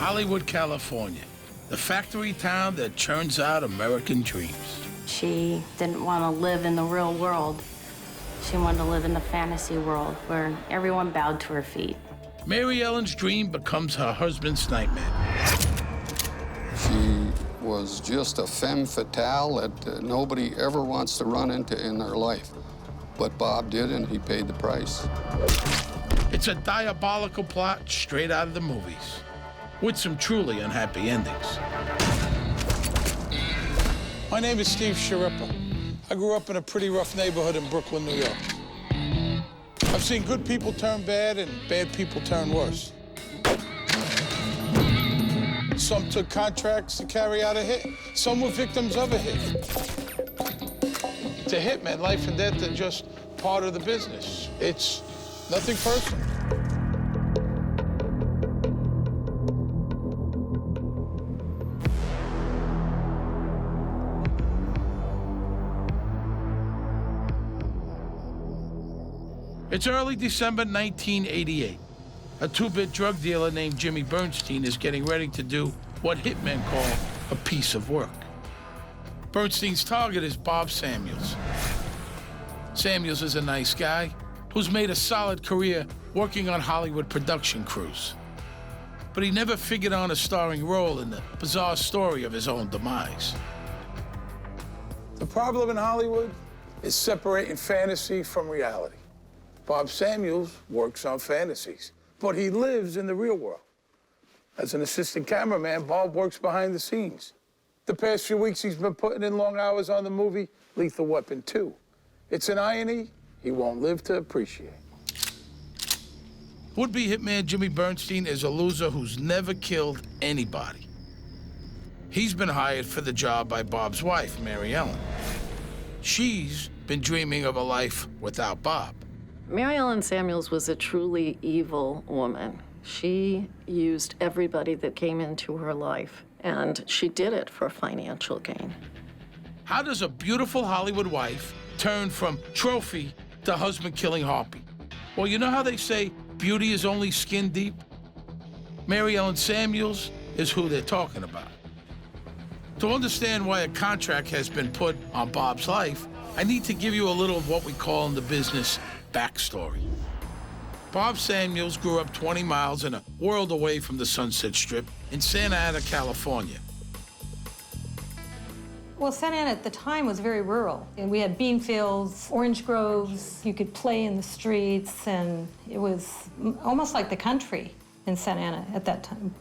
Hollywood, California, the factory town that churns out American dreams. She didn't want to live in the real world. She wanted to live in the fantasy world where everyone bowed to her feet. Mary Ellen's dream becomes her husband's nightmare. She was just a femme fatale that nobody ever wants to run into in their life. But Bob did, and he paid the price. It's a diabolical plot straight out of the movies, with some truly unhappy endings. My name is Steve Sharippa. I grew up in a pretty rough neighborhood in Brooklyn, New York. I've seen good people turn bad and bad people turn worse. Some took contracts to carry out a hit. Some were victims of a hit. To hitman, life and death are just part of the business. It's nothing personal. It's early December 1988. A two-bit drug dealer named Jimmy Bernstein is getting ready to do what hitmen call a piece of work. Bernstein's target is Bob Samuels. Samuels is a nice guy who's made a solid career working on Hollywood production crews. But he never figured on a starring role in the bizarre story of his own demise. The problem in Hollywood is separating fantasy from reality. Bob Samuels works on fantasies, but he lives in the real world. As an assistant cameraman, Bob works behind the scenes. The past few weeks, he's been putting in long hours on the movie Lethal Weapon 2. It's an irony he won't live to appreciate. Would-be hitman Jimmy Bernstein is a loser who's never killed anybody. He's been hired for the job by Bob's wife, Mary Ellen. She's been dreaming of a life without Bob. Mary Ellen Samuels was a truly evil woman. She used everybody that came into her life, and she did it for financial gain. How does a beautiful Hollywood wife turn from trophy to husband-killing harpy? Well, you know how they say beauty is only skin deep? Mary Ellen Samuels is who they're talking about. To understand why a contract has been put on Bob's life, I need to give you a little of what we call in the business backstory. Bob Samuels grew up 20 miles and a world away from the Sunset Strip in Santa Ana, California. Well, Santa Ana at the time was very rural, and we had bean fields, orange groves. You could play in the streets, and it was almost like the country in Santa Ana at that time.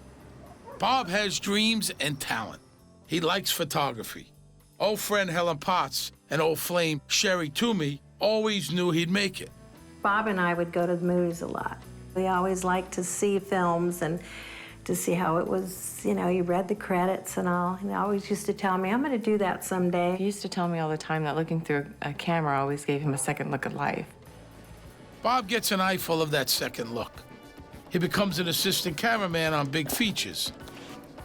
Bob has dreams and talent. He likes photography. Old friend Helen Potts and old flame Sherry Toomey always knew he'd make it. Bob and I would go to the movies a lot. We always liked to see films and to see how it was, you know, you read the credits and all. And he always used to tell me, I'm going to do that someday. He used to tell me all the time that looking through a camera always gave him a second look at life. Bob gets an eyeful of that second look. He becomes an assistant cameraman on big features,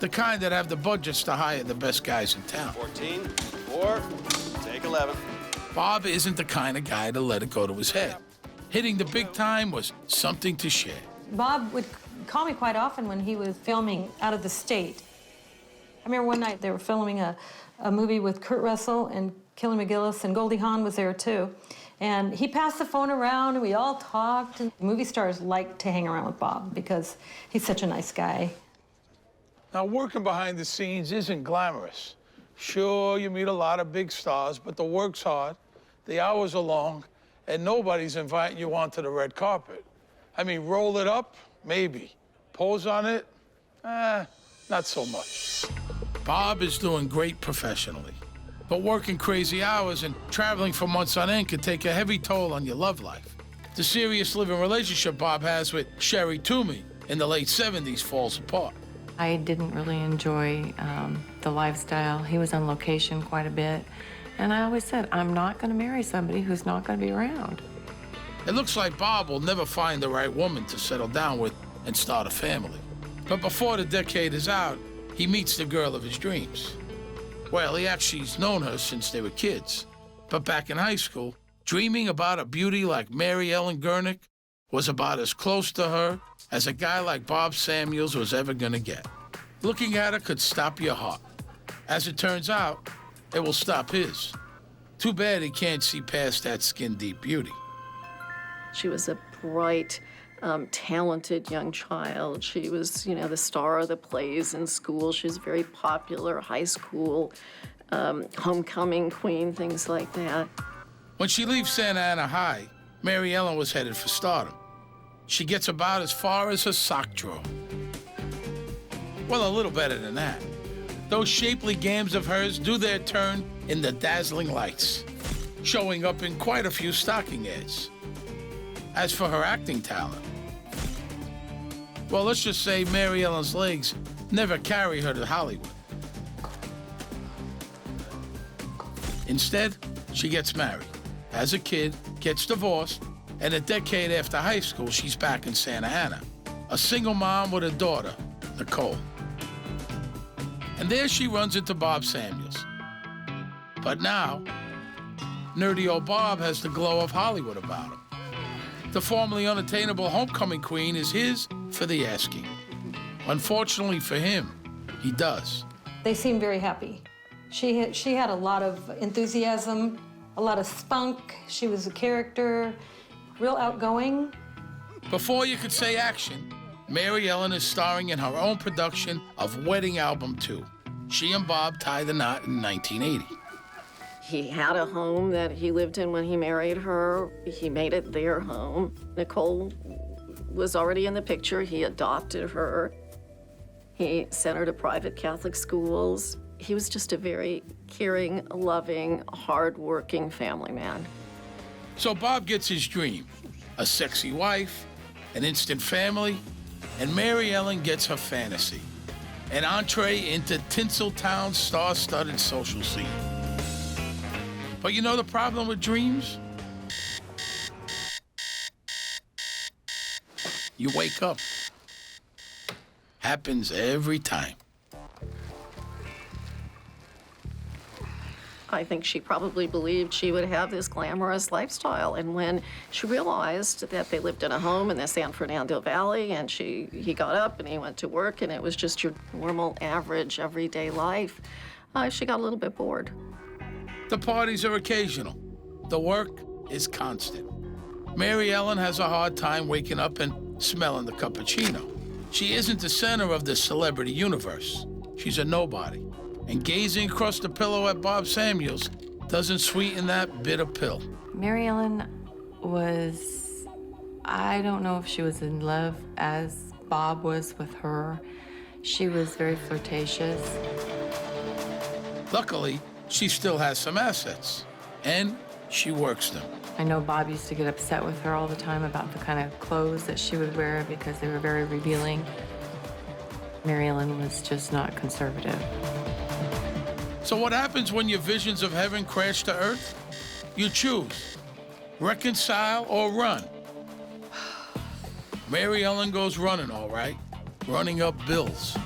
the kind that have the budgets to hire the best guys in town. 14, 4, take 11. Bob isn't the kind of guy to let it go to his head. Hitting the big time was something to share. Bob would call me quite often when he was filming out of the state. I remember one night they were filming a movie with Kurt Russell and Kelly McGillis, and Goldie Hawn was there too. And he passed the phone around and we all talked. And movie stars like to hang around with Bob because he's such a nice guy. Now, working behind the scenes isn't glamorous. Sure, you meet a lot of big stars, but the work's hard, the hours are long, and nobody's inviting you onto the red carpet. I mean, roll it up, maybe. Pose on it, not so much. Bob is doing great professionally, but working crazy hours and traveling for months on end can take a heavy toll on your love life. The serious living relationship Bob has with Sherry Toomey in the late 70s falls apart. I didn't really enjoy the lifestyle. He was on location quite a bit. And I always said, I'm not going to marry somebody who's not going to be around. It looks like Bob will never find the right woman to settle down with and start a family. But before the decade is out, he meets the girl of his dreams. Well, he actually's known her since they were kids. But back in high school, dreaming about a beauty like Mary Ellen Gurnick was about as close to her as a guy like Bob Samuels was ever gonna get. Looking at her could stop your heart. As it turns out, it will stop his. Too bad he can't see past that skin-deep beauty. She was a bright, talented young child. She was, the star of the plays in school. She was very popular, high school, homecoming queen, things like that. When she leaves Santa Ana High, Mary Ellen was headed for stardom. She gets about as far as her sock drawer. Well, a little better than that. Those shapely gams of hers do their turn in the dazzling lights, showing up in quite a few stocking ads. As for her acting talent, well, let's just say Mary Ellen's legs never carry her to Hollywood. Instead, she gets married. As a kid, gets divorced, and a decade after high school, she's back in Santa Ana, a single mom with a daughter, Nicole. And there she runs into Bob Samuels. But now, nerdy old Bob has the glow of Hollywood about him. The formerly unattainable homecoming queen is his for the asking. Unfortunately for him, he does. They seemed very happy. She had a lot of enthusiasm, a lot of spunk. She was a character, real outgoing. Before you could say action, Mary Ellen is starring in her own production of Wedding Album 2. She and Bob tie the knot in 1980. He had a home that he lived in when he married her. He made it their home. Nicole was already in the picture. He adopted her. He sent her to private Catholic schools. He was just a very caring, loving, hard-working family man. So Bob gets his dream, a sexy wife, an instant family, and Mary Ellen gets her fantasy, an entree into Tinseltown's star-studded social scene. But you know the problem with dreams? You wake up. Happens every time. I think she probably believed she would have this glamorous lifestyle. And when she realized that they lived in a home in the San Fernando Valley, and he got up and he went to work, and it was just your normal, average, everyday life, she got a little bit bored. The parties are occasional. The work is constant. Mary Ellen has a hard time waking up and smelling the cappuccino. She isn't the center of the celebrity universe. She's a nobody. And gazing across the pillow at Bob Samuels doesn't sweeten that bitter pill. Mary Ellen was, I don't know if she was in love as Bob was with her. She was very flirtatious. Luckily, she still has some assets, and she works them. I know Bob used to get upset with her all the time about the kind of clothes that she would wear because they were very revealing. Mary Ellen was just not conservative. So what happens when your visions of heaven crash to earth? You choose, reconcile or run. Mary Ellen goes running, all right, running up bills.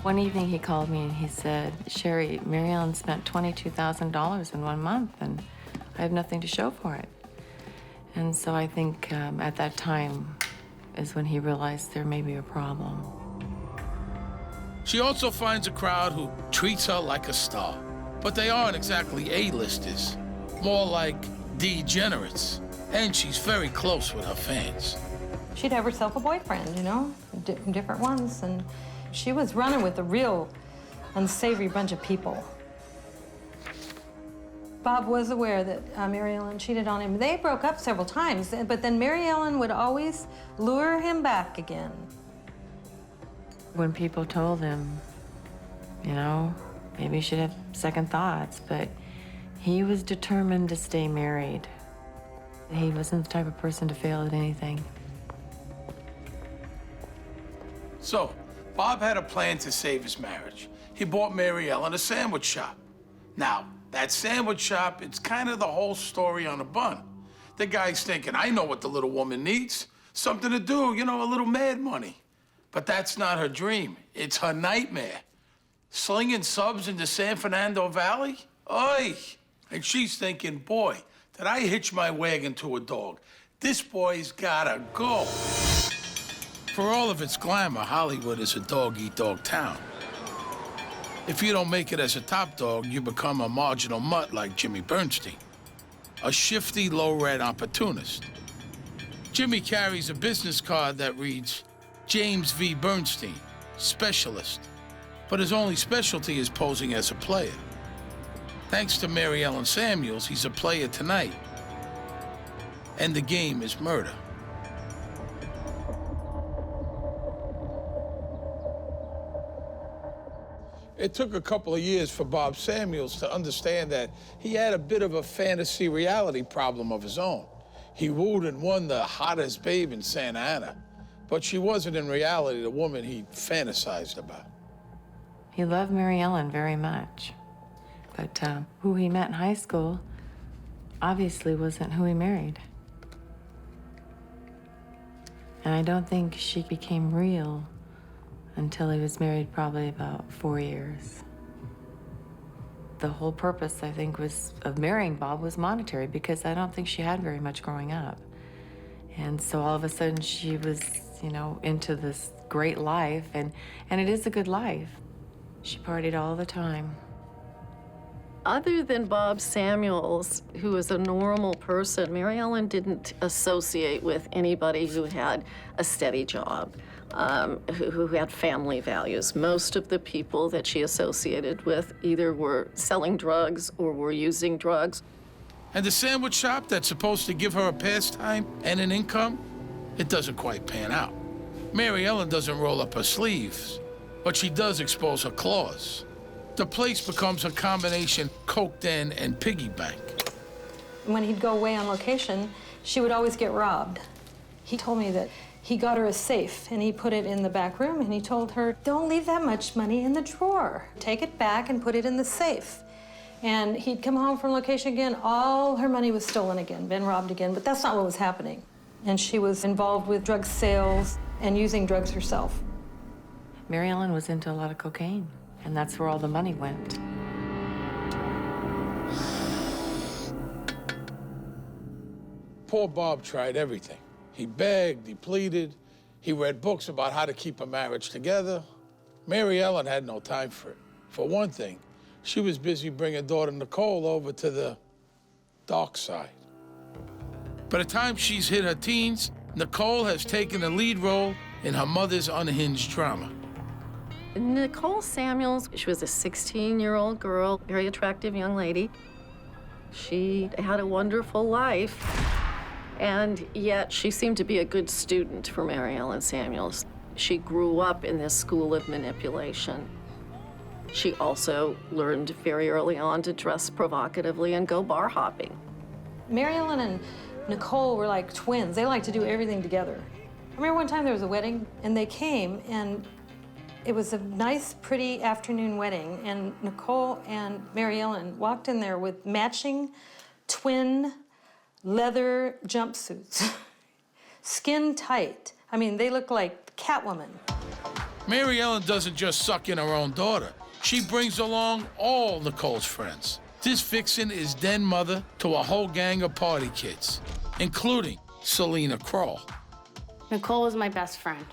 One evening he called me and he said, Sherry, Mary Ellen spent $22,000 in 1 month and I have nothing to show for it. And so I think at that time is when he realized there may be a problem. She also finds a crowd who treats her like a star, but they aren't exactly A-listers, more like degenerates, and she's very close with her fans. She'd have herself a boyfriend, different ones, and she was running with a real unsavory bunch of people. Bob was aware that Mary Ellen cheated on him. They broke up several times, but then Mary Ellen would always lure him back again. When people told him, maybe you should have second thoughts, but he was determined to stay married. He wasn't the type of person to fail at anything. So, Bob had a plan to save his marriage. He bought Mary Ellen a sandwich shop. Now, that sandwich shop, it's kind of the whole story on a bun. The guy's thinking, I know what the little woman needs. Something to do, a little mad money. But that's not her dream. It's her nightmare. Slinging subs into San Fernando Valley? Oy! And she's thinking, boy, did I hitch my wagon to a dog? This boy's gotta go. For all of its glamour, Hollywood is a dog-eat-dog town. If you don't make it as a top dog, you become a marginal mutt like Jimmy Bernstein, a shifty, low-rent opportunist. Jimmy carries a business card that reads, James V. Bernstein, specialist. But his only specialty is posing as a player. Thanks to Mary Ellen Samuels, he's a player tonight. And the game is murder. It took a couple of years for Bob Samuels to understand that he had a bit of a fantasy reality problem of his own. He wooed and won the hottest babe in Santa Ana, but she wasn't in reality the woman he fantasized about. He loved Mary Ellen very much, but who he met in high school obviously wasn't who he married. And I don't think she became real until he was married probably about 4 years. The whole purpose, I think, of marrying Bob was monetary, because I don't think she had very much growing up. And so all of a sudden she was, into this great life, and it is a good life. She partied all the time. Other than Bob Samuels, who was a normal person, Mary Ellen didn't associate with anybody who had a steady job, who had family values. Most of the people that she associated with either were selling drugs or were using drugs. And the sandwich shop that's supposed to give her a pastime and an income, it doesn't quite pan out. Mary Ellen doesn't roll up her sleeves, but she does expose her claws. The place becomes a combination coke den and piggy bank. When he'd go away on location, she would always get robbed. He told me that he got her a safe, and he put it in the back room, and he told her, don't leave that much money in the drawer. Take it back and put it in the safe. And he'd come home from location again, all her money was stolen again, been robbed again, but that's not what was happening. And she was involved with drug sales and using drugs herself. Mary Ellen was into a lot of cocaine, and that's where all the money went. Poor Bob tried everything. He begged, he pleaded, he read books about how to keep a marriage together. Mary Ellen had no time for it. For one thing, she was busy bringing daughter Nicole over to the dark side. By the time she's hit her teens, Nicole has taken the lead role in her mother's unhinged drama. Nicole Samuels, she was a 16-year-old girl, very attractive young lady. She had a wonderful life, and yet she seemed to be a good student for Mary Ellen Samuels. She grew up in this school of manipulation. She also learned very early on to dress provocatively and go bar hopping. Mary Ellen and Nicole were like twins. They liked to do everything together. I remember one time there was a wedding, and they came, and it was a nice, pretty afternoon wedding, and Nicole and Mary Ellen walked in there with matching twin leather jumpsuits, skin tight. I mean, they look like Catwoman. Mary Ellen doesn't just suck in her own daughter. She brings along all Nicole's friends. This vixen is den mother to a whole gang of party kids, including Selena Kroll. Nicole was my best friend,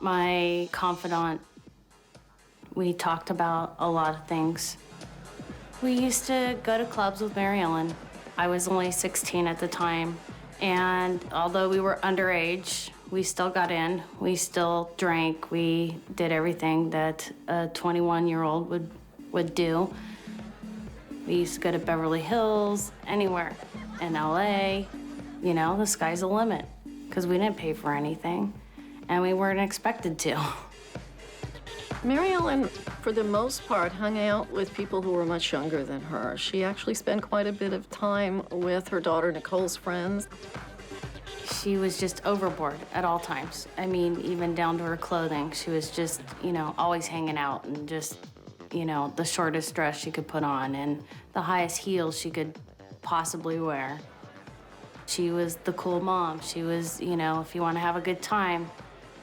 my confidant. We talked about a lot of things. We used to go to clubs with Mary Ellen. I was only 16 at the time, and although we were underage, we still got in. We still drank. We did everything that a 21-year-old would do. We used to go to Beverly Hills, anywhere. In LA, the sky's the limit, because we didn't pay for anything, and we weren't expected to. Mary Ellen, for the most part, hung out with people who were much younger than her. She actually spent quite a bit of time with her daughter Nicole's friends. She was just overboard at all times. I mean, even down to her clothing. She was just, always hanging out and just, the shortest dress she could put on and the highest heels she could possibly wear. She was the cool mom. She was, if you want to have a good time,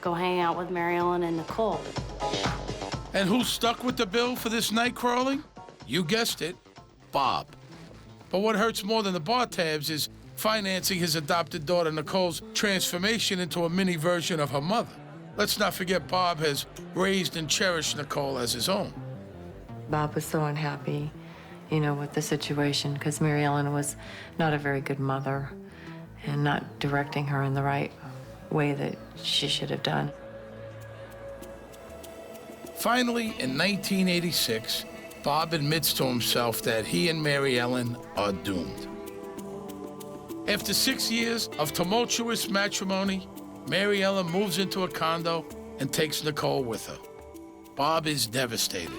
go hang out with Mary Ellen and Nicole. And who stuck with the bill for this night crawling? You guessed it, Bob. But what hurts more than the bar tabs is financing his adopted daughter Nicole's transformation into a mini version of her mother. Let's not forget Bob has raised and cherished Nicole as his own. Bob was so unhappy, you know, with the situation because Mary Ellen was not a very good mother and not directing her in the right way that she should have done. Finally, in 1986, Bob admits to himself that he and Mary Ellen are doomed. After 6 years of tumultuous matrimony, Mary Ellen moves into a condo and takes Nicole with her. Bob is devastated.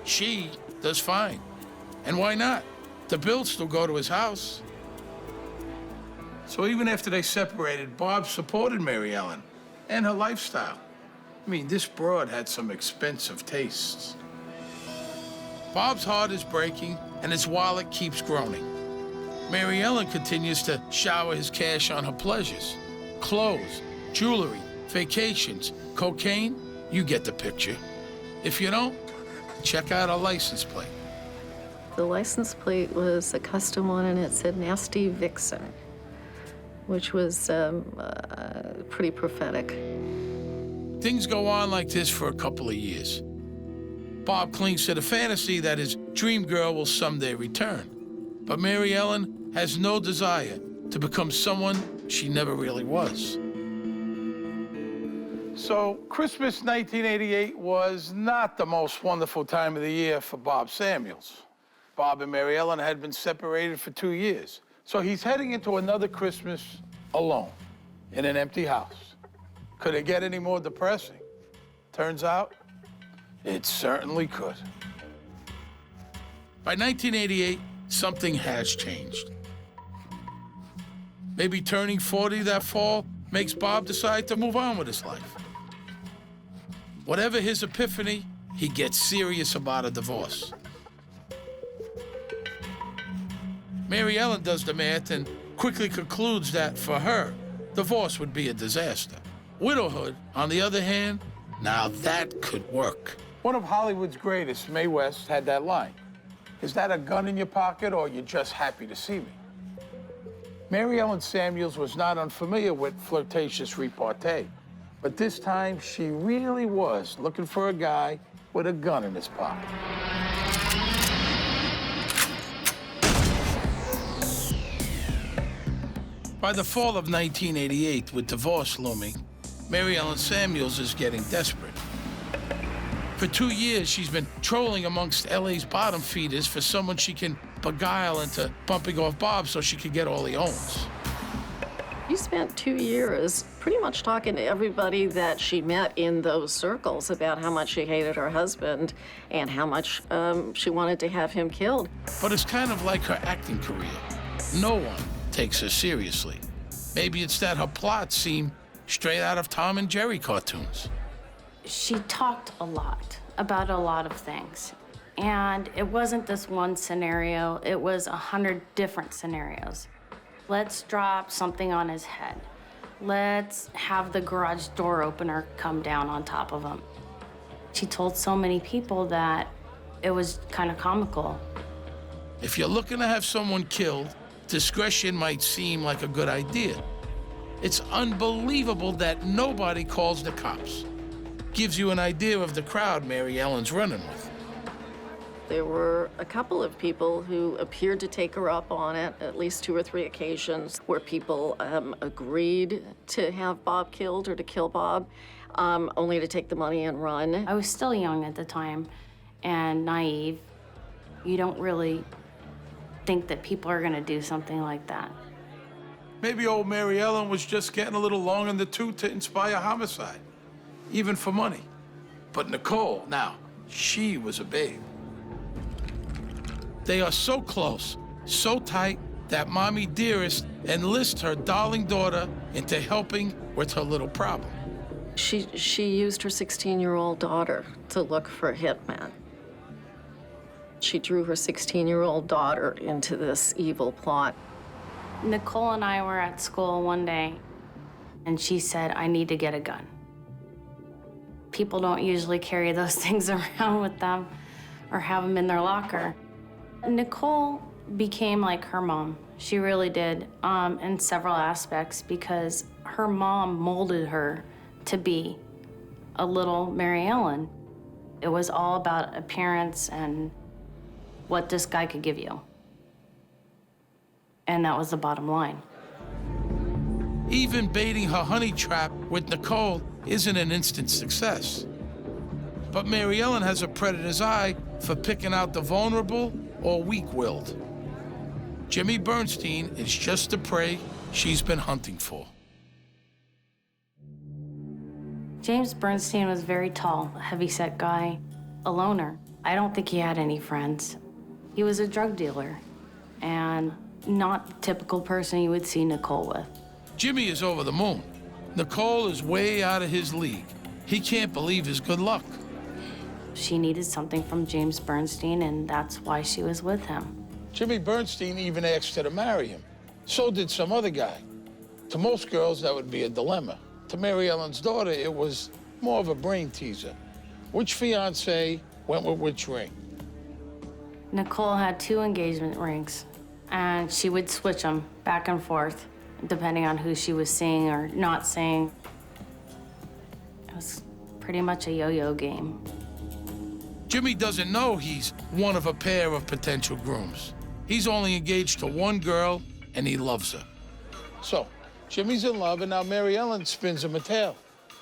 She does fine. And why not? The bills still go to his house. So even after they separated, Bob supported Mary Ellen and her lifestyle. I mean, this broad had some expensive tastes. Bob's heart is breaking and his wallet keeps groaning. Mary Ellen continues to shower his cash on her pleasures. Clothes, jewelry, vacations, cocaine, you get the picture. If you don't, check out a license plate. The license plate was a custom one, and it said Nasty Vixen, which was pretty prophetic. Things go on like this for a couple of years. Bob clings to the fantasy that his dream girl will someday return. But Mary Ellen has no desire to become someone she never really was. So Christmas 1988 was not the most wonderful time of the year for Bob Samuels. Bob and Mary Ellen had been separated for 2 years. So he's heading into another Christmas alone in an empty house. Could it get any more depressing? Turns out, it certainly could. By 1988, something has changed. Maybe turning 40 that fall makes Bob decide to move on with his life. Whatever his epiphany, he gets serious about a divorce. Mary Ellen does the math and quickly concludes that for her, divorce would be a disaster. Widowhood, on the other hand, now that could work. One of Hollywood's greatest, Mae West, had that line. Is that a gun in your pocket, or you're just happy to see me? Mary Ellen Samuels was not unfamiliar with flirtatious repartee, but this time she really was looking for a guy with a gun in his pocket. By the fall of 1988, with divorce looming, Mary Ellen Samuels is getting desperate. For 2 years, she's been trolling amongst LA's bottom feeders for someone she can beguile into bumping off Bob so she could get all he owns. She spent 2 years pretty much talking to everybody that she met in those circles about how much she hated her husband and how much she wanted to have him killed. But it's kind of like her acting career. No one takes her seriously. Maybe it's that her plots seem straight out of Tom and Jerry cartoons. She talked a lot about a lot of things. And it wasn't this one scenario, it was 100 different scenarios. Let's drop something on his head. Let's have the garage door opener come down on top of him. She told so many people that it was kind of comical. If you're looking to have someone killed, discretion might seem like a good idea. It's unbelievable that nobody calls the cops. Gives you an idea of the crowd Mary Ellen's running with. There were a couple of people who appeared to take her up on it, at least 2 or 3 occasions, where people agreed to have Bob killed or to kill Bob, only to take the money and run. I was still young at the time and naive. You don't really think that people are gonna do something like that. Maybe old Mary Ellen was just getting a little long in the tooth to inspire homicide, even for money. But Nicole, now, she was a babe. They are so close, so tight, that Mommy Dearest enlists her darling daughter into helping with her little problem. She used her 16-year-old daughter to look for a hitman. She drew her 16-year-old daughter into this evil plot. Nicole and I were at school one day, and she said, I need to get a gun. People don't usually carry those things around with them or have them in their locker. Nicole became like her mom. She really did, in several aspects, because Her mom molded her to be a little Mary Ellen. It was all about appearance and what this guy could give you. And that was the bottom line. Even baiting her honey trap with Nicole isn't an instant success. But Mary Ellen has a predator's eye for picking out the vulnerable or weak-willed. Jimmy Bernstein is just the prey she's been hunting for. James Bernstein was very tall, a heavy-set guy, a loner. I don't think he had any friends. He was a drug dealer and not the typical person you would see Nicole with. Jimmy is over the moon. Nicole is way out of his league. He can't believe his good luck. She needed something from James Bernstein, and that's why she was with him. Jimmy Bernstein even asked her to marry him. So did some other guy. To most girls, that would be a dilemma. To Mary Ellen's daughter, it was more of a brain teaser. Which fiancé went with which ring? Nicole had 2 engagement rings, and she would switch them back and forth, depending on who she was seeing or not seeing. It was pretty much a yo-yo game. Jimmy doesn't know he's one of a pair of potential grooms. He's only engaged to one girl, and he loves her. So, Jimmy's in love, and now Mary Ellen spins him a tale.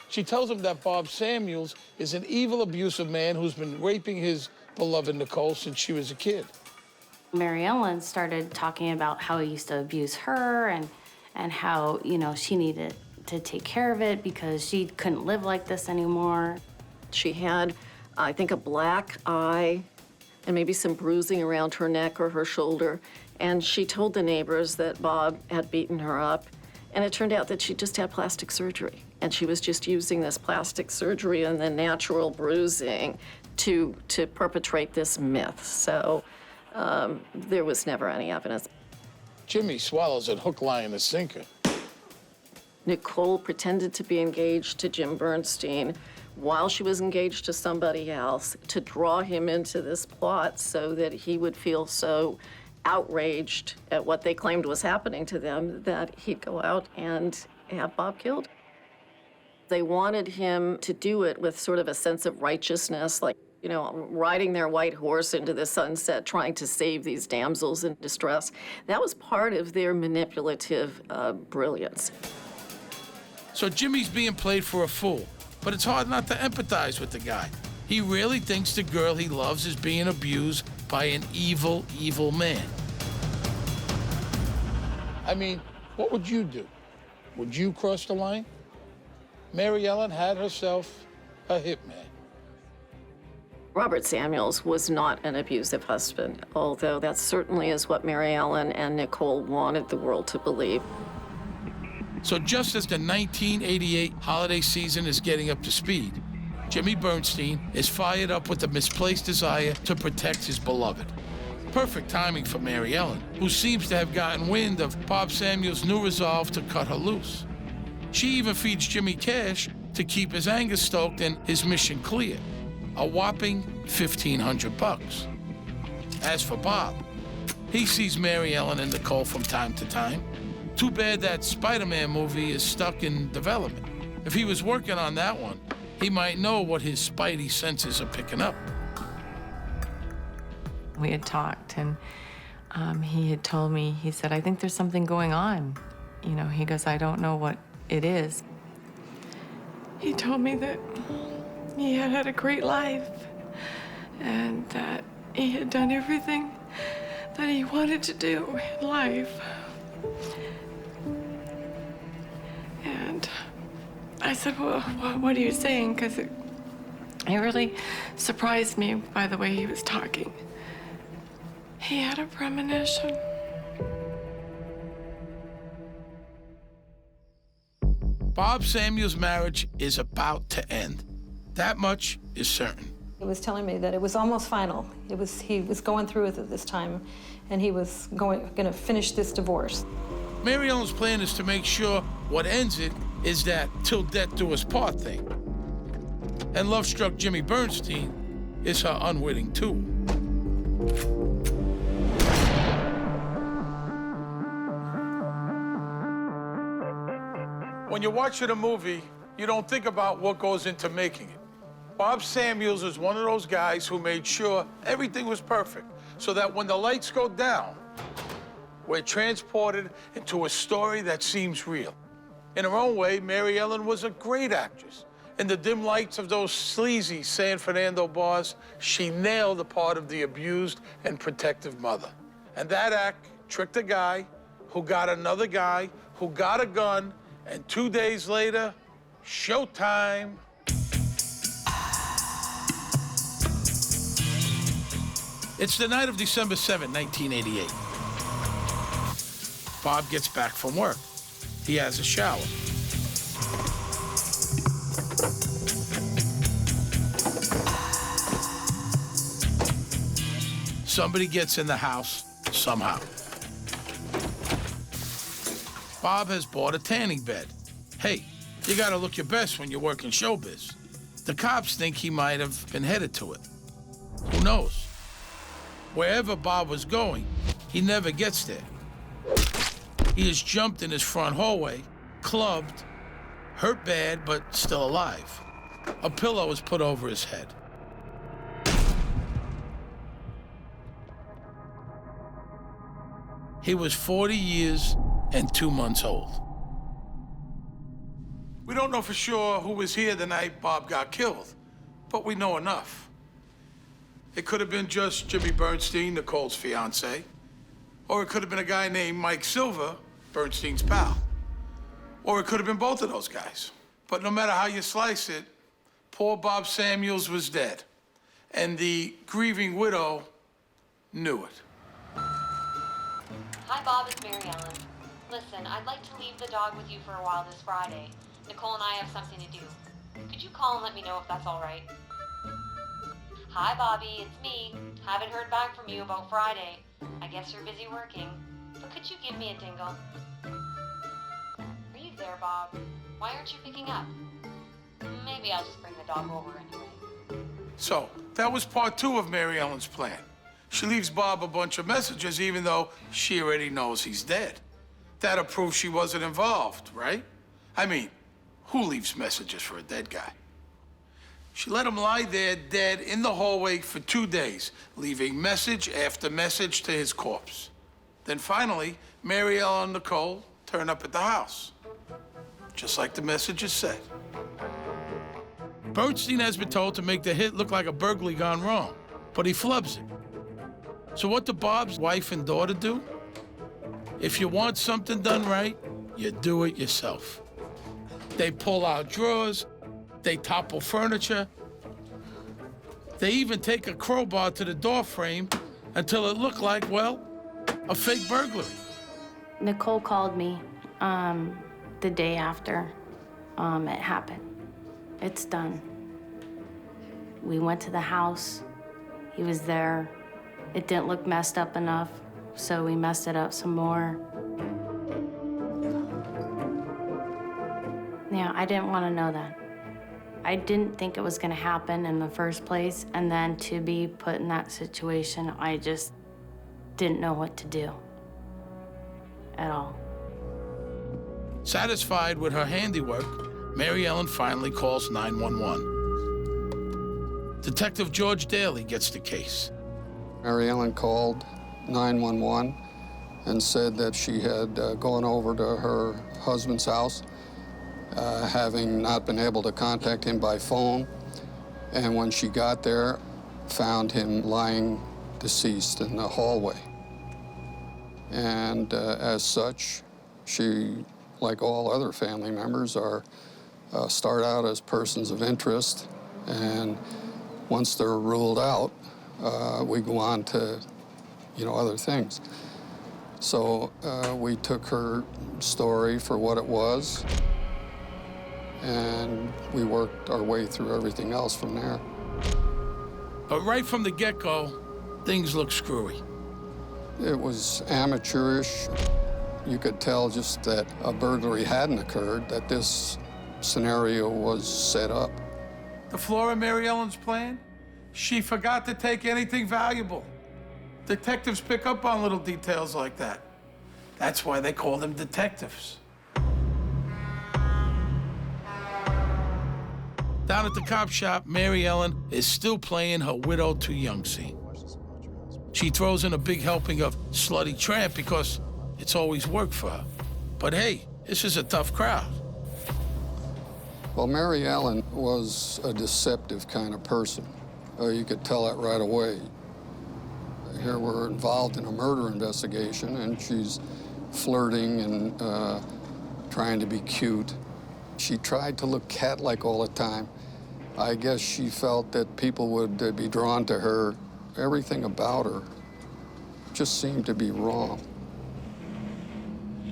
She tells him that Bob Samuels is an evil, abusive man who's been raping his beloved Nicole since she was a kid. Mary Ellen started talking about how he used to abuse her and how, you know, she needed to take care of it because she couldn't live like this anymore. She had, I think, a black eye and maybe some bruising around her neck or her shoulder. And she told the neighbors that Bob had beaten her up. And it turned out that she just had plastic surgery. And she was just using this plastic surgery and the natural bruising to perpetrate this myth. So there was never any evidence. Jimmy swallows it hook, line, and sinker. Nicole pretended to be engaged to Jim Bernstein while she was engaged to somebody else to draw him into this plot so that he would feel so outraged at what they claimed was happening to them that he'd go out and have Bob killed. They wanted him to do it with sort of a sense of righteousness, like, you know, riding their white horse into the sunset, trying to save these damsels in distress. That was part of their manipulative brilliance. So Jimmy's being played for a fool, but it's hard not to empathize with the guy. He really thinks the girl he loves is being abused by an evil, evil man. I mean, what would you do? Would you cross the line? Mary Ellen had herself a hitman. Robert Samuels was not an abusive husband, although that certainly is what Mary Ellen and Nicole wanted the world to believe. So just as the 1988 holiday season is getting up to speed, Jimmy Bernstein is fired up with a misplaced desire to protect his beloved. Perfect timing for Mary Ellen, who seems to have gotten wind of Bob Samuels' new resolve to cut her loose. She even feeds Jimmy cash to keep his anger stoked and his mission clear, a whopping $1,500. As for Bob, he sees Mary Ellen and Nicole from time to time. Too bad that Spider-Man movie is stuck in development. If he was working on that one, he might know what his spidey senses are picking up. We had talked, and he had told me, he said, I think there's something going on. You know, he goes, I don't know what it is. He told me that he had had a great life and that he had done everything that he wanted to do in life. And I said, well, what are you saying? Because it really surprised me by the way he was talking. He had a premonition. Bob Samuels' marriage is about to end. That much is certain. He was telling me that it was almost final. He was going through with it this time, and he was going to finish this divorce. Mary Ellen's plan is to make sure what ends it is that till death do us part thing. And love-struck Jimmy Bernstein is her unwitting tool. When you're watching a movie, you don't think about what goes into making it. Bob Samuels is one of those guys who made sure everything was perfect, so that when the lights go down, we're transported into a story that seems real. In her own way, Mary Ellen was a great actress. In the dim lights of those sleazy San Fernando bars, she nailed the part of the abused and protective mother. And that act tricked a guy who got another guy who got a gun, and 2 days later, showtime. It's the night of December 7, 1988. Bob gets back from work. He has a shower. Somebody gets in the house somehow. Bob has bought a tanning bed. Hey, you gotta look your best when you work in showbiz. The cops think he might have been headed to it. Who knows? Wherever Bob was going, he never gets there. He is jumped in his front hallway, clubbed, hurt bad, but still alive. A pillow is put over his head. He was 40 years and 2 months old. We don't know for sure who was here the night Bob got killed, but we know enough. It could have been just Jimmy Bernstein, Nicole's fiance, or it could have been a guy named Mike Silver, Bernstein's pal. Or it could have been both of those guys. But no matter how you slice it, poor Bob Samuels was dead, and the grieving widow knew it. Hi, Bob, it's Mary Ellen. Listen, I'd like to leave the dog with you for a while this Friday. Nicole and I have something to do. Could you call and let me know if that's all right? Hi, Bobby, it's me. Haven't heard back from you about Friday. I guess you're busy working. But could you give me a dingle? Are you there, Bob? Why aren't you picking up? Maybe I'll just bring the dog over anyway. So, that was part 2 of Mary Ellen's plan. She leaves Bob a bunch of messages, even though she already knows he's dead. That'll prove she wasn't involved, right? I mean, who leaves messages for a dead guy? She let him lie there dead in the hallway for 2 days, leaving message after message to his corpse. Then finally, Mary Ellen and Nicole turn up at the house, just like the messages said. Bernstein has been told to make the hit look like a burglary gone wrong, but he flubs it. So what do Bob's wife and daughter do? If you want something done right, you do it yourself. They pull out drawers, they topple furniture, they even take a crowbar to the door frame until it looked like, well, a fake burglary. Nicole called me the day after it happened. It's done. We went to the house. He was there. It didn't look messed up enough, so we messed it up some more. Yeah, I didn't want to know that. I didn't think it was going to happen in the first place, and then to be put in that situation, I just didn't know what to do at all. Satisfied with her handiwork, Mary Ellen finally calls 911. Detective George Daly gets the case. Mary Ellen called 911 and said that she had gone over to her husband's house, having not been able to contact him by phone. And when she got there, found him lying deceased in the hallway. And as such, she, like all other family members, start out as persons of interest. And once they're ruled out, we go on to, other things. So we took her story for what it was, and we worked our way through everything else from there. But right from the get-go, things look screwy. It was amateurish. You could tell just that a burglary hadn't occurred, that this scenario was set up. The flaw in Mary Ellen's plan? She forgot to take anything valuable. Detectives pick up on little details like that. That's why they call them detectives. Down at the cop shop, Mary Ellen is still playing her widow too young scene. She throws in a big helping of slutty tramp because it's always worked for her. But hey, this is a tough crowd. Well, Mary Ellen was a deceptive kind of person. You could tell that right away. Here we're involved in a murder investigation, and she's flirting and trying to be cute. She tried to look cat-like all the time. I guess she felt that people would be drawn to her. Everything about her just seemed to be wrong.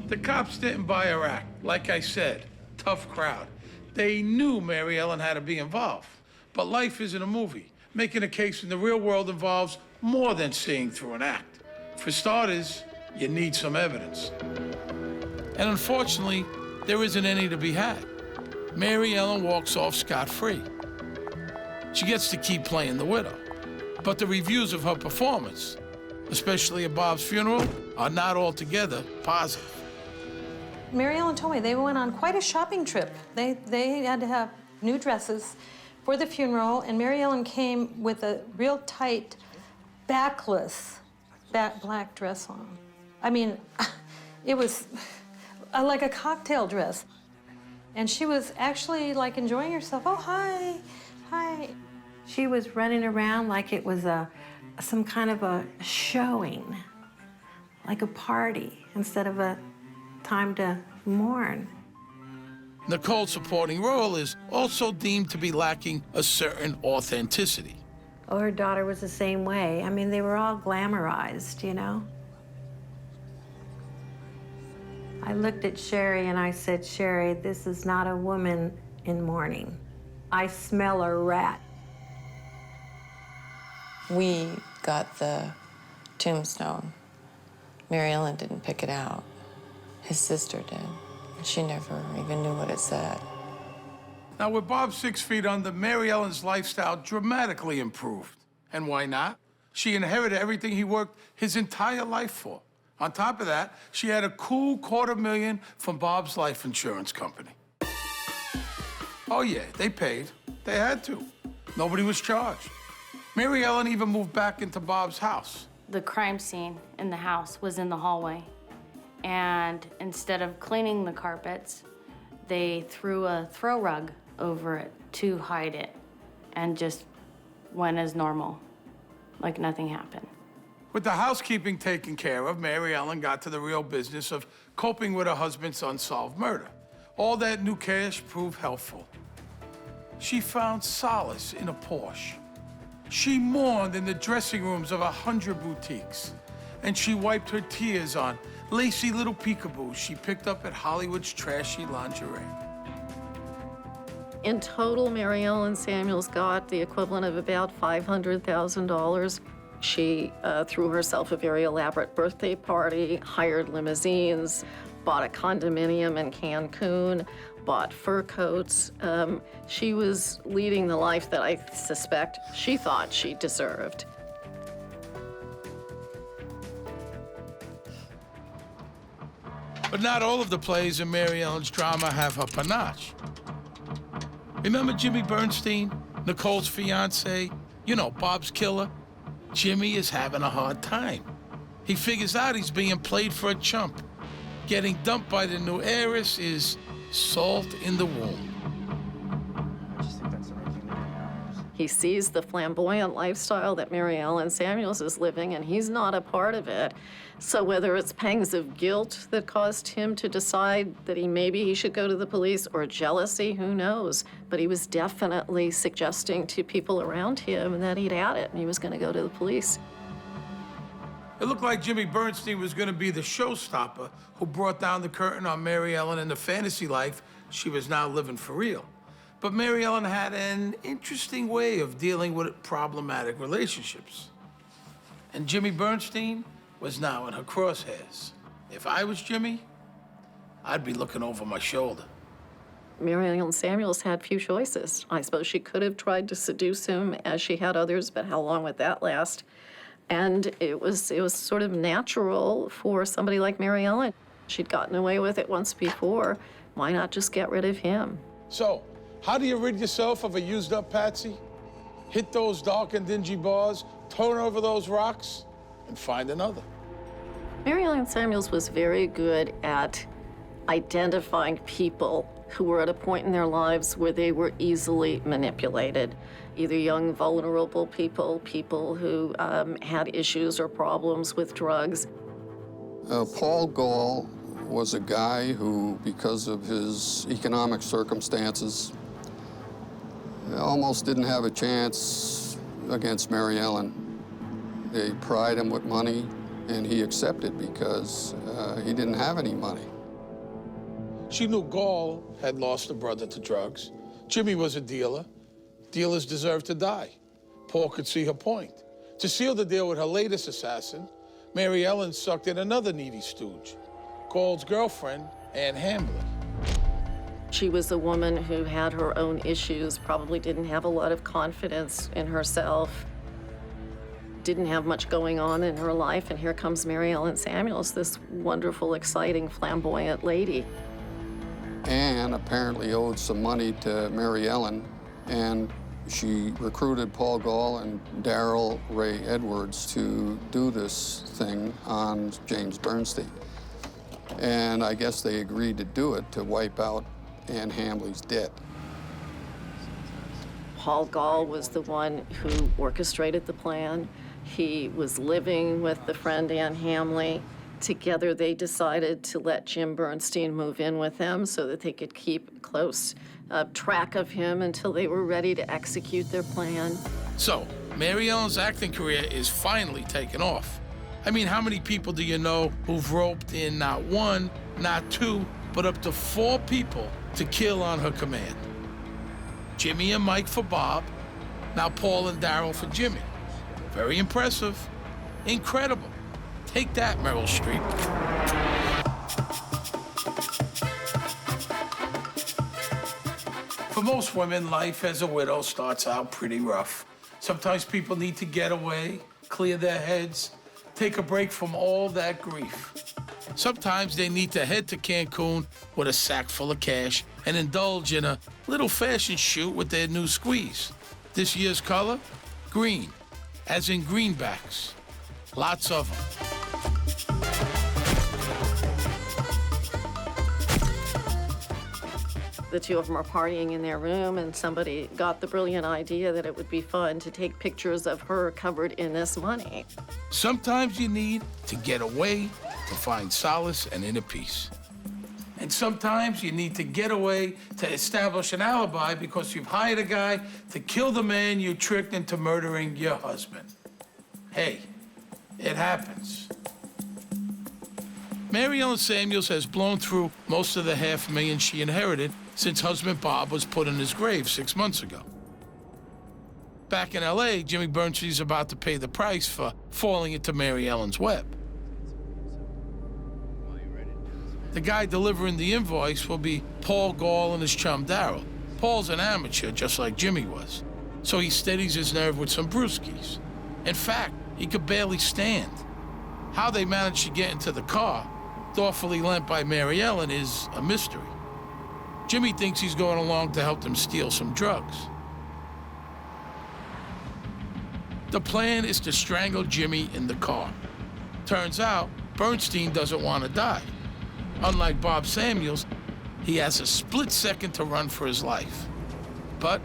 The cops didn't buy her act. Like I said, tough crowd. They knew Mary Ellen had to be involved. But life isn't a movie. Making a case in the real world involves more than seeing through an act. For starters, you need some evidence. And unfortunately, there isn't any to be had. Mary Ellen walks off scot-free. She gets to keep playing the widow. But the reviews of her performance, especially at Bob's funeral, are not altogether positive. Mary Ellen told me they went on quite a shopping trip. They had to have new dresses for the funeral, and Mary Ellen came with a real tight, backless, black dress on. I mean, it was like a cocktail dress. And she was actually like enjoying herself. Oh, hi, hi. She was running around like it was some kind of a showing, like a party, instead of a time to mourn. Nicole's supporting role is also deemed to be lacking a certain authenticity. Oh, her daughter was the same way. I mean, they were all glamorized, you know? I looked at Sherry and I said, Sherry, this is not a woman in mourning. I smell a rat. We got the tombstone. Mary Ellen didn't pick it out. His sister did. She never even knew what it said. Now, with Bob 6 feet under, Mary Ellen's lifestyle dramatically improved. And why not? She inherited everything he worked his entire life for. On top of that, she had a cool $250,000 from Bob's life insurance company. Oh yeah, they paid. They had to. Nobody was charged. Mary Ellen even moved back into Bob's house. The crime scene in the house was in the hallway. And instead of cleaning the carpets, they threw a throw rug over it to hide it and just went as normal, like nothing happened. With the housekeeping taken care of, Mary Ellen got to the real business of coping with her husband's unsolved murder. All that new cash proved helpful. She found solace in a Porsche. She mourned in the dressing rooms of 100 boutiques. And she wiped her tears on lacy little peekaboos she picked up at Hollywood's trashy lingerie. In total, Mary Ellen Samuels got the equivalent of about $500,000. She threw herself a very elaborate birthday party, hired limousines, bought a condominium in Cancun, bought fur coats. She was leading the life that I suspect she thought she deserved. But not all of the plays in Mary Ellen's drama have her panache. Remember Jimmy Bernstein, Nicole's fiance? You know, Bob's killer? Jimmy is having a hard time. He figures out he's being played for a chump. Getting dumped by the new heiress is salt in the wound. He sees the flamboyant lifestyle that Mary Ellen Samuels is living, and he's not a part of it. So whether it's pangs of guilt that caused him to decide that maybe he should go to the police, or jealousy, who knows? But he was definitely suggesting to people around him that he'd had it and he was going to go to the police. It looked like Jimmy Bernstein was going to be the showstopper who brought down the curtain on Mary Ellen and the fantasy life she was now living for real. But Mary Ellen had an interesting way of dealing with problematic relationships. And Jimmy Bernstein was now in her crosshairs. If I was Jimmy, I'd be looking over my shoulder. Mary Ellen Samuels had few choices. I suppose she could have tried to seduce him as she had others, but how long would that last? And it was sort of natural for somebody like Mary Ellen. She'd gotten away with it once before. Why not just get rid of him? So, How do you rid yourself of a used-up patsy? Hit those dark and dingy bars, turn over those rocks, and find another. Mary Ellen Samuels was very good at identifying people who were at a point in their lives where they were easily manipulated. Either young, vulnerable people, people who had issues or problems with drugs. Paul Gall was a guy who, because of his economic circumstances, almost didn't have a chance against Mary Ellen. They pried him with money, and he accepted because he didn't have any money. She knew Gall had lost a brother to drugs. Jimmy was a dealer. Dealers deserved to die. Paul could see her point. To seal the deal with her latest assassin, Mary Ellen sucked in another needy stooge, Gall's girlfriend, Ann Hamblin. She was a woman who had her own issues, probably didn't have a lot of confidence in herself, didn't have much going on in her life, and here comes Mary Ellen Samuels, this wonderful, exciting, flamboyant lady. Ann apparently owed some money to Mary Ellen, and she recruited Paul Gall and Darrell Ray Edwards to do this thing on James Bernstein. And I guess they agreed to do it to wipe out Ann Hambley's debt. Paul Gall was the one who orchestrated the plan. He was living with the friend Ann Hambley. Together, they decided to let Jim Bernstein move in with them so that they could keep close track of him until they were ready to execute their plan. So, Mary Ellen's acting career is finally taking off. I mean, how many people do you know who've roped in not one, not two, but up to 4 people to kill on her command? Jimmy and Mike for Bob, now Paul and Darrell for Jimmy. Very impressive. Incredible. Take that, Meryl Streep. For most women, life as a widow starts out pretty rough. Sometimes people need to get away, clear their heads, take a break from all that grief. Sometimes they need to head to Cancun with a sack full of cash and indulge in a little fashion shoot with their new squeeze. This year's color? Green, as in greenbacks. Lots of them. The two of them are partying in their room, and somebody got the brilliant idea that it would be fun to take pictures of her covered in this money. Sometimes you need to get away to find solace and inner peace. And sometimes you need to get away to establish an alibi because you've hired a guy to kill the man you tricked into murdering your husband. Hey, it happens. Mary Ellen Samuels has blown through most of the $500,000 she inherited since husband Bob was put in his grave 6 months ago. Back in L.A., Jimmy Bernstein's about to pay the price for falling into Mary Ellen's web. The guy delivering the invoice will be Paul Gall and his chum Darrell. Paul's an amateur, just like Jimmy was, so he steadies his nerve with some brewskis. In fact, he could barely stand. How they managed to get into the car, thoughtfully lent by Mary Ellen, is a mystery. Jimmy thinks he's going along to help them steal some drugs. The plan is to strangle Jimmy in the car. Turns out, Bernstein doesn't want to die. Unlike Bob Samuels, he has a split second to run for his life. But,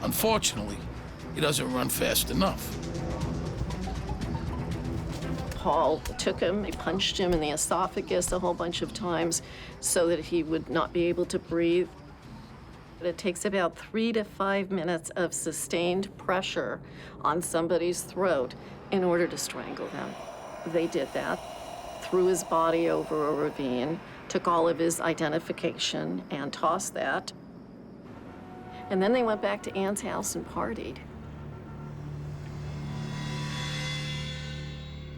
unfortunately, he doesn't run fast enough. Paul took him, he punched him in the esophagus a whole bunch of times so that he would not be able to breathe. It takes about 3 to 5 minutes of sustained pressure on somebody's throat in order to strangle them. They did that, threw his body over a ravine, took all of his identification and tossed that. And then they went back to Ann's house and partied.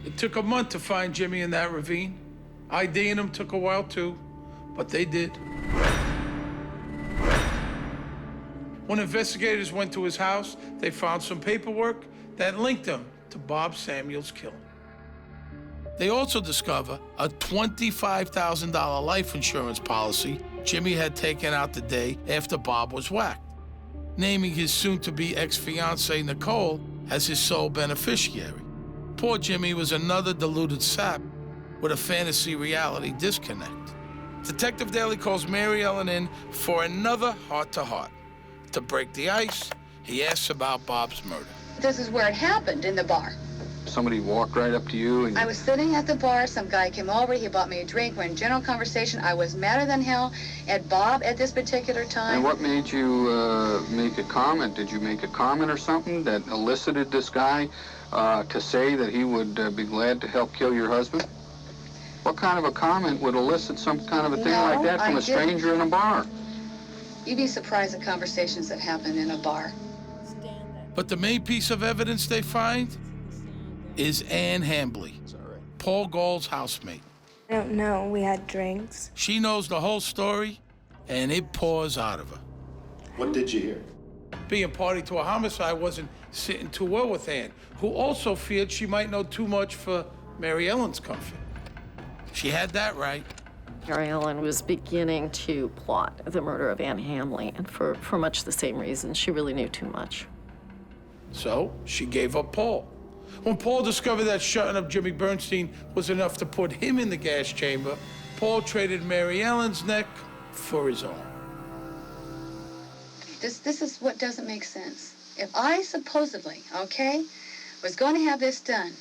It took a month to find Jimmy in that ravine. IDing him took a while too, but they did. When investigators went to his house, they found some paperwork that linked him to Bob Samuels' killing. They also discover a $25,000 life insurance policy Jimmy had taken out the day after Bob was whacked. naming his soon-to-be ex-fiancée Nicole as his sole beneficiary. Poor Jimmy was another deluded sap with a fantasy-reality disconnect. Detective Daly calls Mary Ellen in for another heart-to-heart. To break the ice, he asks about Bob's murder. This is where it happened, in the bar. Somebody walked right up to you and... I was sitting at the bar, some guy came over, he bought me a drink, we're in general conversation. I was madder than hell at Bob at this particular time. And what made you make a comment? Did you make a comment or something that elicited this guy to say that he would be glad to help kill your husband? What kind of a comment would elicit some kind of a thing like that from a stranger in a bar? You'd be surprised at conversations that happen in a bar. But the main piece of evidence they find is Ann Hambley, Paul Gall's housemate. I don't know. We had drinks. She knows the whole story, and it pours out of her. What did you hear? Being party to a homicide wasn't sitting too well with Ann, who also feared she might know too much for Mary Ellen's comfort. She had that right. Mary Ellen was beginning to plot the murder of Ann Hambley, and for much the same reason. She really knew too much. So she gave up Paul. When Paul discovered that shutting up Jimmy Bernstein was enough to put him in the gas chamber, Paul traded Mary Ellen's neck for his own. This is what doesn't make sense. If I supposedly, was going to have this done,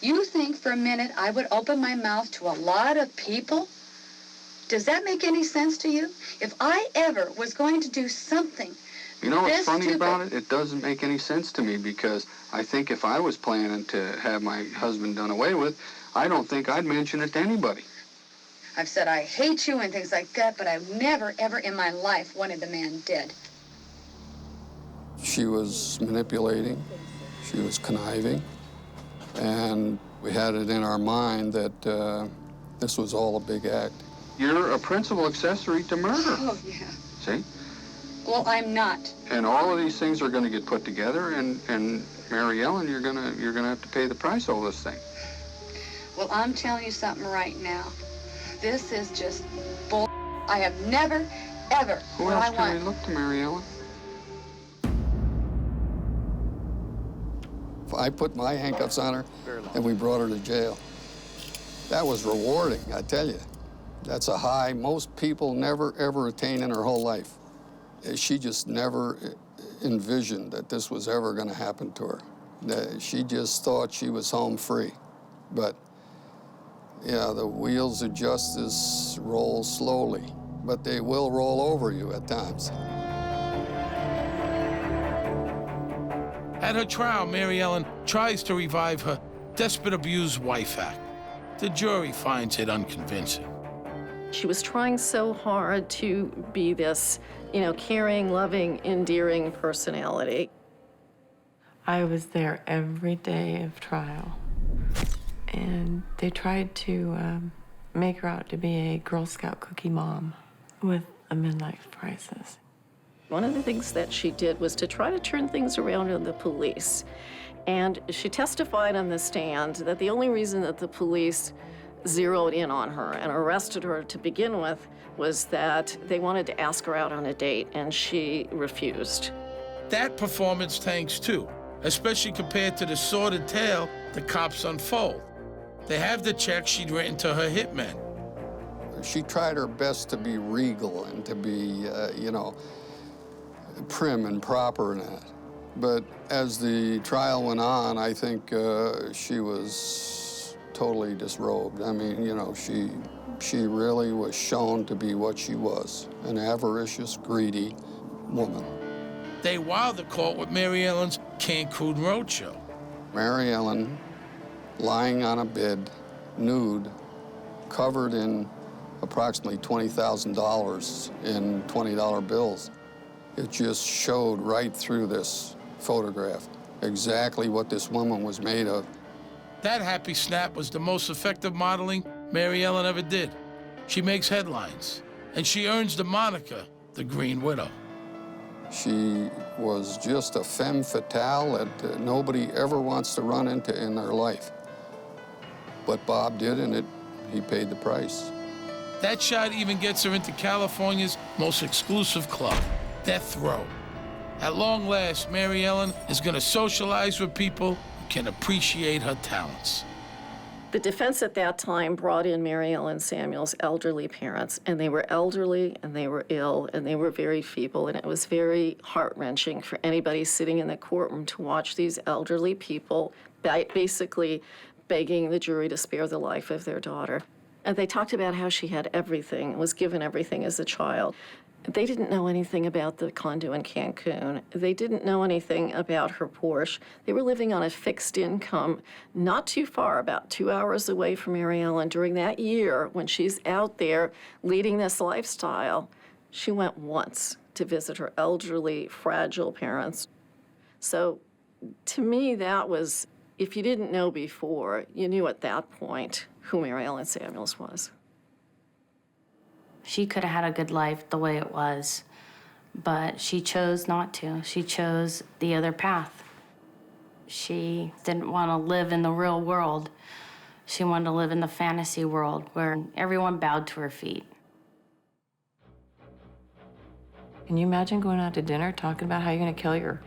you think for a minute I would open my mouth to a lot of people? Does that make any sense to you? If I ever was going to do something You know what's funny stupid. about it? It doesn't make any sense to me because I think if I was planning to have my husband done away with, I don't think I'd mention it to anybody. I've said I hate you and things like that, but I've never, ever in my life wanted the man dead. She was manipulating, she was conniving, and we had it in our mind that this was all a big act. You're a principal accessory to murder. Oh, yeah. See? Well, I'm not. And all of these things are going to get put together, and Mary Ellen, you're gonna have to pay the price of this thing. Well, I'm telling you something right now. This is just bull. I have never, ever. Who else can we look to, Mary Ellen? I put my handcuffs on her, and we brought her to jail. That was rewarding, I tell you. That's a high most people never, ever attain in their whole life. She just never envisioned that this was ever going to happen to her. She just thought she was home free. But, yeah, the wheels of justice roll slowly, but they will roll over you at times. At her trial, Mary Ellen tries to revive her Despot Abused Wife Act. The jury finds it unconvincing. She was trying so hard to be this, caring, loving, endearing personality. I was there every day of trial, and they tried to make her out to be a Girl Scout cookie mom with a midlife crisis. One of the things that she did was to try to turn things around in the police. And she testified on the stand that the only reason that the police zeroed in on her and arrested her to begin with was that they wanted to ask her out on a date, and she refused. That performance tanks too, especially compared to the sordid tale the cops unfold. They have the check she'd written to her hitman. She tried her best to be regal and to be, prim and proper and that. But as the trial went on, I think she was totally disrobed. I mean, she really was shown to be what she was, an avaricious, greedy woman. They wowed the court with Mary Ellen's Cancun Roadshow. Mary Ellen, lying on a bed, nude, covered in approximately $20,000 in $20 bills. It just showed right through this photograph exactly what this woman was made of. That happy snap was the most effective modeling Mary Ellen ever did. She makes headlines, and she earns the moniker, the Green Widow. She was just a femme fatale that nobody ever wants to run into in their life. But Bob did, and he paid the price. That shot even gets her into California's most exclusive club, Death Row. At long last, Mary Ellen is gonna socialize with people who can appreciate her talents. The defense at that time brought in Mary Ellen Samuel's elderly parents, and they were elderly, and they were ill, and they were very feeble, and it was very heart-wrenching for anybody sitting in the courtroom to watch these elderly people basically begging the jury to spare the life of their daughter. And they talked about how she had everything, and was given everything as a child. They didn't know anything about the condo in Cancun. They didn't know anything about her Porsche. They were living on a fixed income, not too far, about 2 hours away from Mary Ellen. During that year, when she's out there leading this lifestyle, she went once to visit her elderly, fragile parents. So to me, that was, if you didn't know before, you knew at that point who Mary Ellen Samuels was. She could have had a good life the way it was, but she chose not to. She chose the other path. She didn't want to live in the real world. She wanted to live in the fantasy world where everyone bowed to her feet. Can you imagine going out to dinner talking about how you're gonna kill your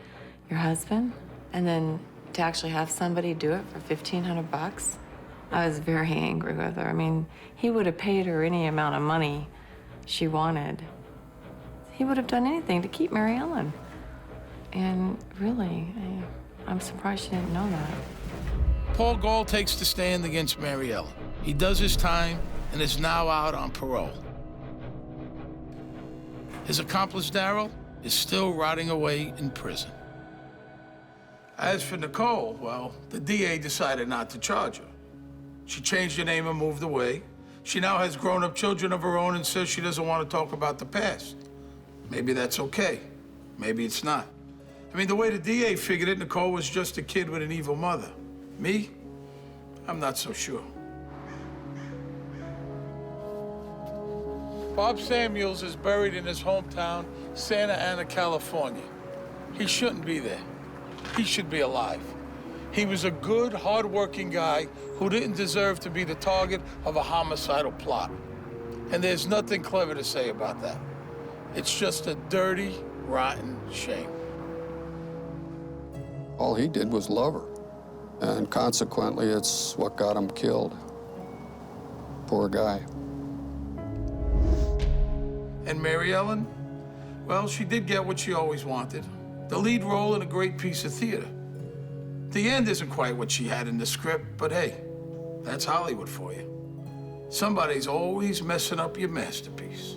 husband? And then to actually have somebody do it for $1,500? I was very angry with her. I mean, he would have paid her any amount of money she wanted. He would have done anything to keep Mary Ellen. And really, I'm surprised she didn't know that. Paul Gall takes the stand against Mary Ellen. He does his time and is now out on parole. His accomplice, Darryl, is still rotting away in prison. As for Nicole, well, the DA decided not to charge her. She changed her name and moved away. She now has grown-up children of her own and says she doesn't want to talk about the past. Maybe that's okay. Maybe it's not. I mean, the way the DA figured it, Nicole was just a kid with an evil mother. Me? I'm not so sure. Bob Samuels is buried in his hometown, Santa Ana, California. He shouldn't be there. He should be alive. He was a good, hard-working guy who didn't deserve to be the target of a homicidal plot. And there's nothing clever to say about that. It's just a dirty, rotten shame. All he did was love her. And consequently, it's what got him killed. Poor guy. And Mary Ellen? Well, she did get what she always wanted. The lead role in a great piece of theater. The end isn't quite what she had in the script, but hey, that's Hollywood for you. Somebody's always messing up your masterpiece.